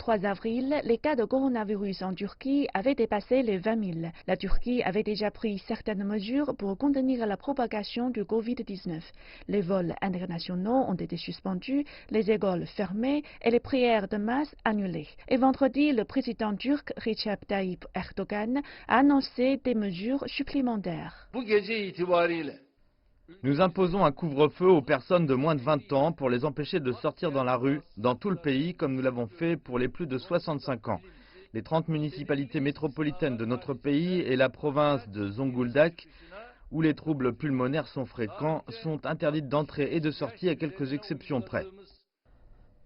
3 avril, les cas de coronavirus en Turquie avaient dépassé les 20 000. La Turquie avait déjà pris certaines mesures pour contenir la propagation du Covid-19. Les vols internationaux ont été suspendus, les écoles fermées et les prières de masse annulées. Et vendredi, le président turc Recep Tayyip Erdogan a annoncé des mesures supplémentaires. Nous imposons un couvre-feu aux personnes de moins de 20 ans pour les empêcher de sortir dans la rue, dans tout le pays, comme nous l'avons fait pour les plus de 65 ans. Les 30 municipalités métropolitaines de notre pays et la province de Zonguldak, où les troubles pulmonaires sont fréquents, sont interdites d'entrée et de sortie à quelques exceptions près.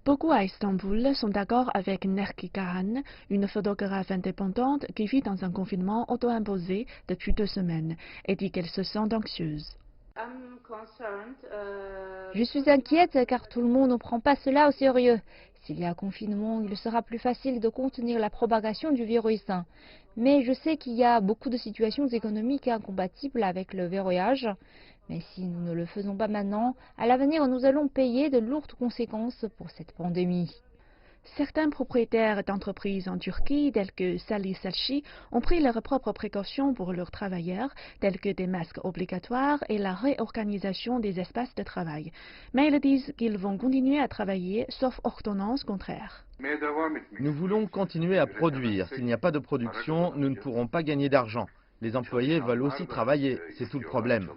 Beaucoup à Istanbul sont d'accord avec Nerki Kağan, une photographe indépendante qui vit dans un confinement auto-imposé depuis 2 semaines, et dit qu'elle se sent anxieuse. Je suis inquiète car tout le monde ne prend pas cela au sérieux. S'il y a confinement, il sera plus facile de contenir la propagation du virus. Mais je sais qu'il y a beaucoup de situations économiques incompatibles avec le verrouillage. Mais si nous ne le faisons pas maintenant, à l'avenir, nous allons payer de lourdes conséquences pour cette pandémie. Certains propriétaires d'entreprises en Turquie, tels que Salih Selçuk, ont pris leurs propres précautions pour leurs travailleurs, tels que des masques obligatoires et la réorganisation des espaces de travail. Mais ils disent qu'ils vont continuer à travailler, sauf ordonnance contraire. Nous voulons continuer à produire. S'il n'y a pas de production, nous ne pourrons pas gagner d'argent. Les employés veulent aussi travailler, c'est tout le problème.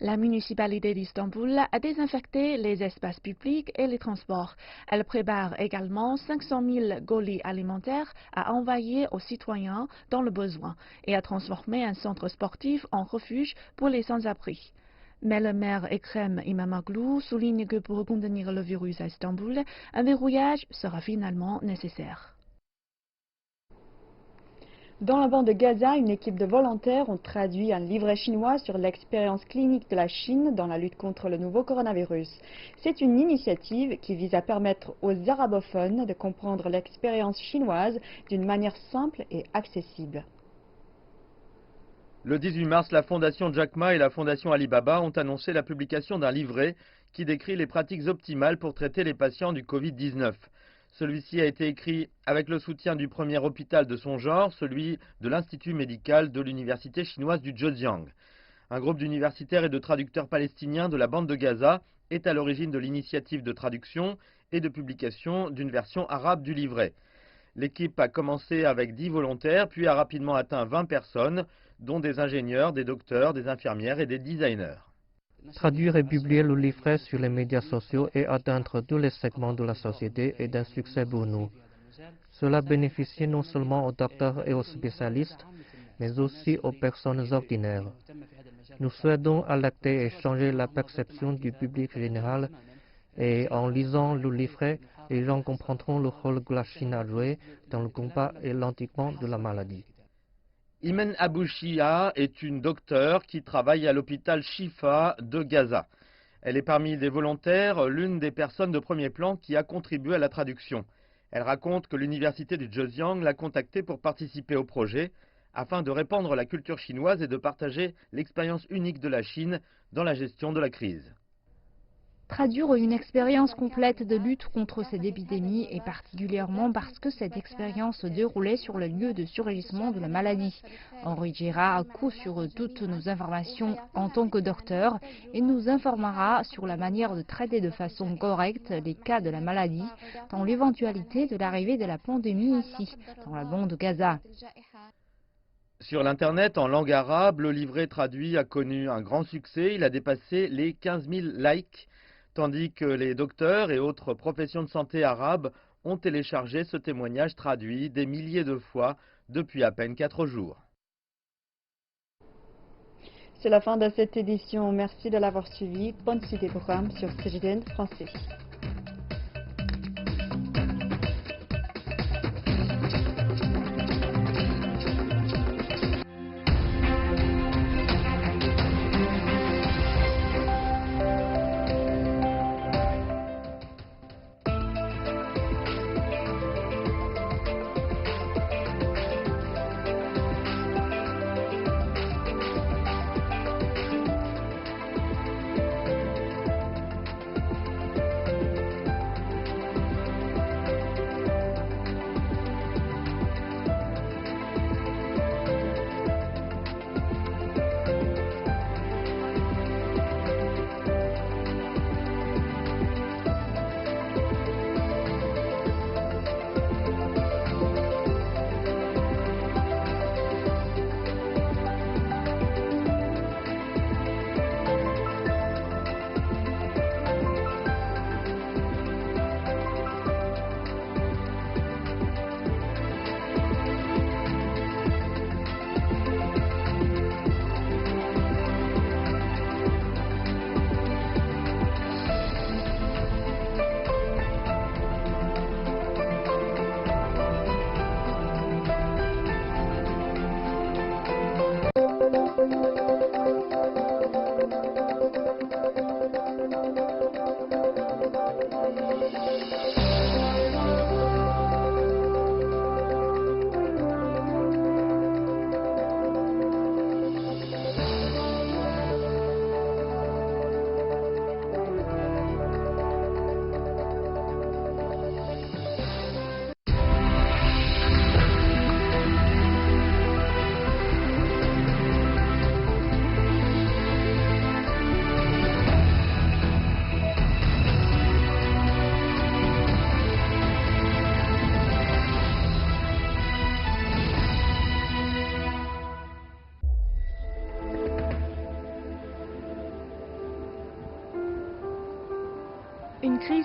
La municipalité d'Istanbul a désinfecté les espaces publics et les transports. Elle prépare également 500 000 colis alimentaires à envoyer aux citoyens dans le besoin et a transformé un centre sportif en refuge pour les sans-abri. Mais le maire Ekrem İmamoğlu souligne que pour contenir le virus à Istanbul, un verrouillage sera finalement nécessaire. Dans la bande de Gaza, une équipe de volontaires ont traduit un livret chinois sur l'expérience clinique de la Chine dans la lutte contre le nouveau coronavirus. C'est une initiative qui vise à permettre aux arabophones de comprendre l'expérience chinoise d'une manière simple et accessible. Le 18 mars, la fondation Jack Ma et la fondation Alibaba ont annoncé la publication d'un livret qui décrit les pratiques optimales pour traiter les patients du Covid-19. Celui-ci a été écrit avec le soutien du premier hôpital de son genre, celui de l'Institut médical de l'université chinoise du Zhejiang. Un groupe d'universitaires et de traducteurs palestiniens de la bande de Gaza est à l'origine de l'initiative de traduction et de publication d'une version arabe du livret. L'équipe a commencé avec 10 volontaires, puis a rapidement atteint 20 personnes, dont des ingénieurs, des docteurs, des infirmières et des designers. Traduire et publier le livret sur les médias sociaux et atteindre tous les segments de la société est un succès pour nous. Cela bénéficie non seulement aux docteurs et aux spécialistes, mais aussi aux personnes ordinaires. Nous souhaitons alerter et changer la perception du public général et en lisant le livret, les gens comprendront le rôle que la Chine a joué dans le combat et l'endiguement de la maladie. Imen Abouchia est une docteure qui travaille à l'hôpital Shifa de Gaza. Elle est parmi les volontaires, l'une des personnes de premier plan qui a contribué à la traduction. Elle raconte que l'université du Zhejiang l'a contactée pour participer au projet, afin de répandre la culture chinoise et de partager l'expérience unique de la Chine dans la gestion de la crise. Traduire une expérience complète de lutte contre cette épidémie et particulièrement parce que cette expérience se déroulait sur le lieu de surgissement de la maladie. Enrichira à coup sur toutes nos informations en tant que docteur et nous informera sur la manière de traiter de façon correcte les cas de la maladie dans l'éventualité de l'arrivée de la pandémie ici, dans la bande de Gaza. Sur l'Internet, en langue arabe, le livret traduit a connu un grand succès. Il a dépassé les 15 000 likes, tandis que les docteurs et autres professions de santé arabes ont téléchargé ce témoignage traduit des milliers de fois depuis à peine 4 jours. C'est la fin de cette édition. Merci de l'avoir suivi. Bonne suite des programmes sur CGTN français.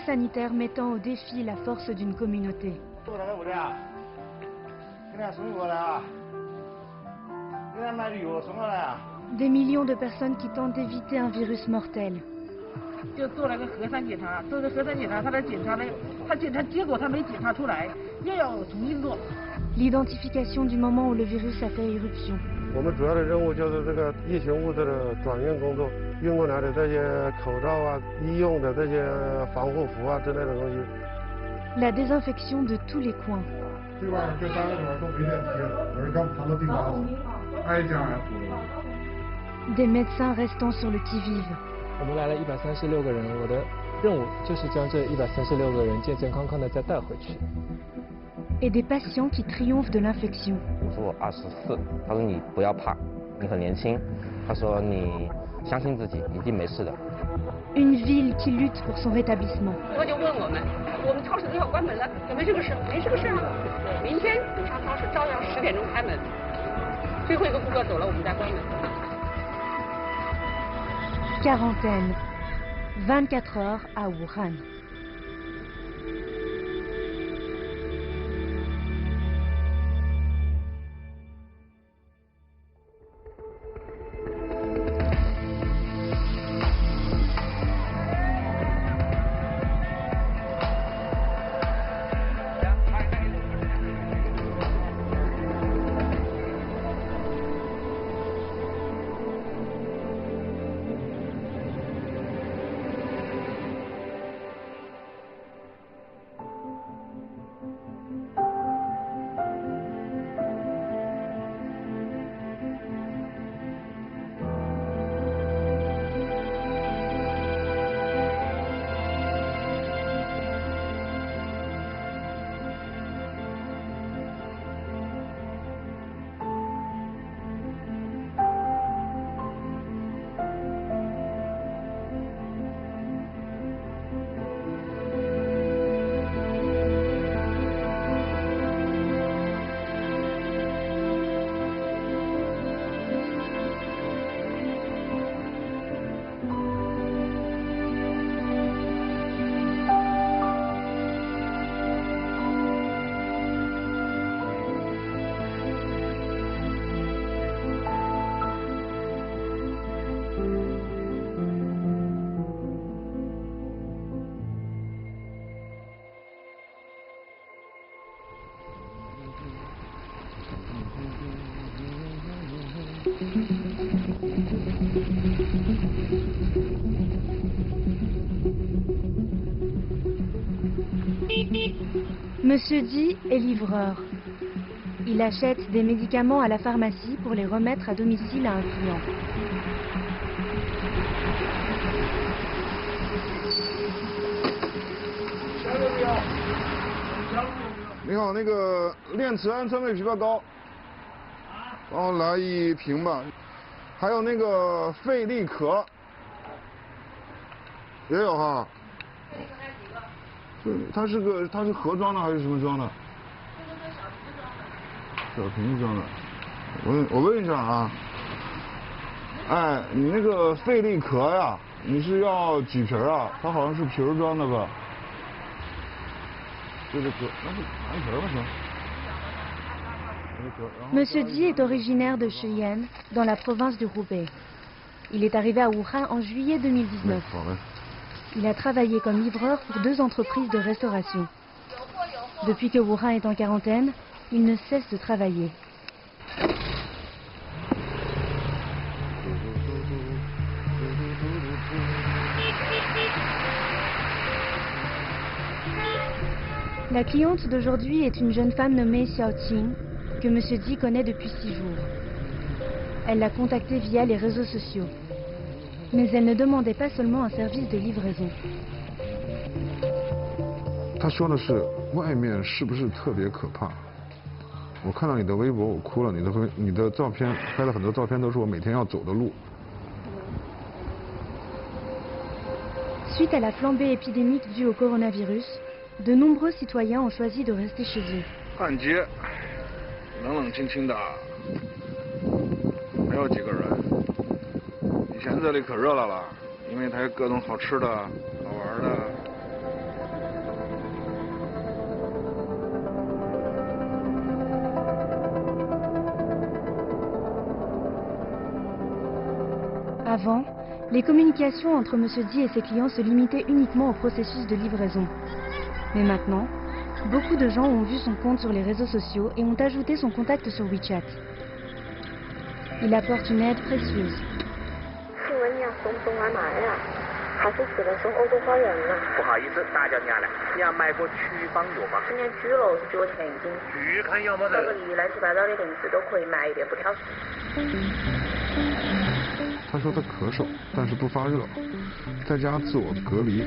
sanitaire mettant au défi la force d'une communauté. Des millions de personnes qui tentent d'éviter un virus mortel. L'identification du moment où le virus a fait éruption. La désinfection de tous les coins. Des médecins restant sur le qui-vive. Et des patients qui triomphent de l'infection. Une ville qui lutte pour son rétablissement. Quarantaine. 24 heures à Wuhan. Monsieur Di est livreur. Il achète des médicaments à la pharmacie pour les remettre à domicile à un client.你好，那个链瓷氨酸味枇杷膏，然后来1瓶吧，还有那个费利壳，也有哈。它是盒装的还是什么装的？小瓶子装的。我问一下啊，哎，你那个费利壳呀，你是要几瓶啊？它好像是瓶装的吧？对对对，那就拿1瓶吧行。Monsieur Di est originaire de Cheyenne, dans la province du Roubaix. Il est arrivé à Wuhan en juillet 2019. Il a travaillé comme livreur pour 2 entreprises de restauration. Depuis que Wuhan est en quarantaine, il ne cesse de travailler. La cliente d'aujourd'hui est une jeune femme nommée Xiao Qing, que Monsieur Di connaît depuis 6 jours. Elle l'a contacté via les réseaux sociaux. Mais elle ne demandait pas seulement un service de livraison. 他说的是外面是不是特别可怕？我看到你的微博，我哭了。你的照片拍了很多照片，都是我每天要走的路。 Suite à la flambée épidémique due au coronavirus, de nombreux citoyens ont choisi de rester chez eux. 汉街，冷冷清清的，没有几个人。以前这里可热闹了，因为它有各种好吃的、好玩的。Avant, les communications entre M. Di et ses clients se limitaient uniquement au processus de livraison. Mais maintenant, beaucoup de gens ont vu son compte sur les réseaux sociaux et ont ajouté son contact sur WeChat. Il apporte une aide précieuse.他说他咳嗽，但是不发热，在家自我隔离。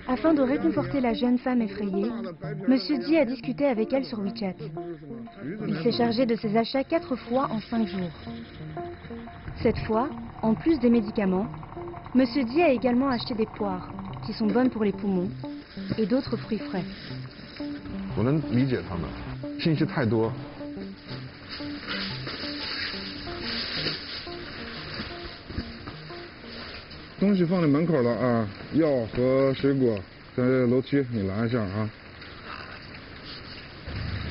Afin de réconforter la jeune femme effrayée, M. Di a discuté avec elle sur WeChat. Il s'est chargé de ses achats 4 fois en 5 jours. Cette fois, en plus des médicaments, M. Di a également acheté des poires, qui sont bonnes pour les poumons, et d'autres fruits frais. 我能理解他们，信息太多。 东西放在门口了啊，药和水果在楼梯，你拿一下啊。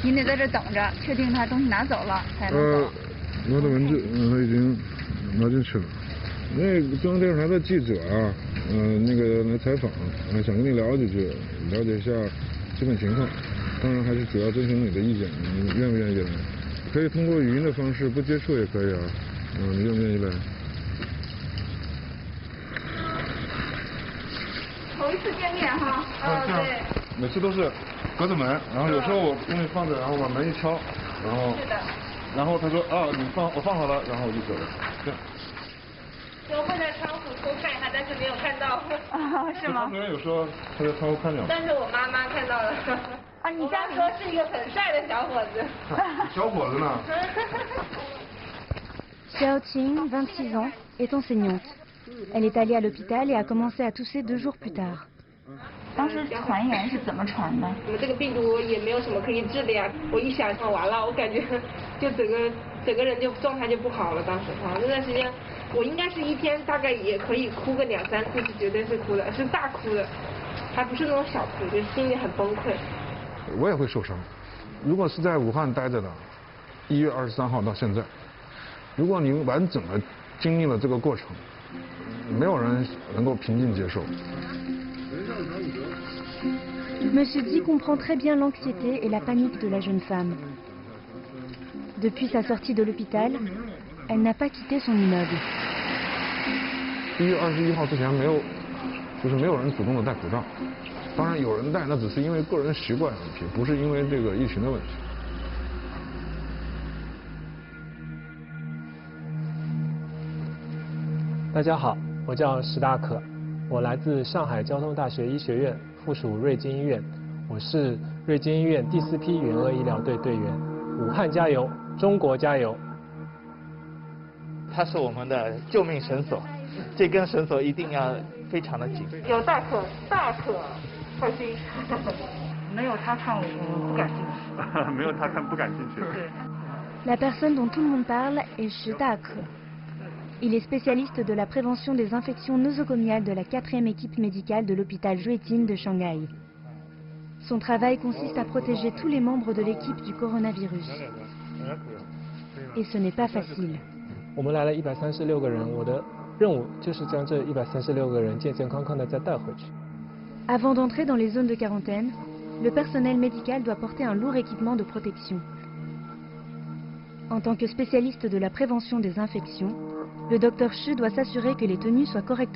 您得在这等着，确定他东西拿走了才能走。我的文字，他已经拿进去了。那个中央电视台的记者啊，那个来采访，想跟你聊几句，了解一下基本情况。当然还是主要征求你的意见，你愿不愿意来？可以通过语音的方式，不接触也可以啊。你愿不愿意来？ 头一次见面哈，对，每次都是隔着门，然后有时候我东西放着，然后把门一敲，然后他说啊，我放好了，然后我就走了。这样。我会在窗户偷看一下，但是没有看到。是吗？旁边有时候他在窗户看见了。但是我妈妈看到了。啊，你家说是一个很帅的小伙子。小伙子呢Xiao Qing, 26 ans, est enseignante. Elle est allée à l'hôpital et a commencé à tousser 2 jours plus tard. 当时传言是怎么传的？我们这个病毒也没有什么可以治的呀。我一想完了，我感觉就整个人就状态就不好了。当时那段时间，我应该是一天大概也可以哭个2、3次，是绝对是哭的，是大哭的，还不是那种小哭，就心里很崩溃。我也会受伤。如果是在武汉待着的，1月23号到现在，如果你完整的经历了这个过程，没有人能够平静接受。 Monsieur Di comprend très bien l'anxiété et la panique de la jeune femme. Depuis sa sortie de l'hôpital, elle n'a pas quitté son immeuble. 1月21号之前没有人主动的戴口罩，当然有人戴，那只是因为个人习惯问题，不是因为这个疫情的问题。大家好，我叫石大可，我来自上海交通大学医学院。 附属瑞金医院，我是瑞金医院第4批援鄂医疗队队员。武汉加油，中国加油！他是我们的救命绳索，这根绳索一定要非常的紧。有大可，放心。没有他看我不感兴趣。没有他看不感兴趣。对。La personne dont tout le monde parle est Shi Dakhe. Il est spécialiste de la prévention des infections nosocomiales de la 4e équipe médicale de l'hôpital Jueting de Shanghai. Son travail consiste à protéger tous les membres de l'équipe du coronavirus. Et ce n'est pas facile. 我们来了136个人，我的任务就是将这136个人健健康康的再带回去。Avant d'entrer dans les zones de quarantaine, le personnel médical doit porter un lourd équipement de protection. En tant que spécialiste de la prévention des infections, le Dr Shi doit s'assurer que les tenues soient correctement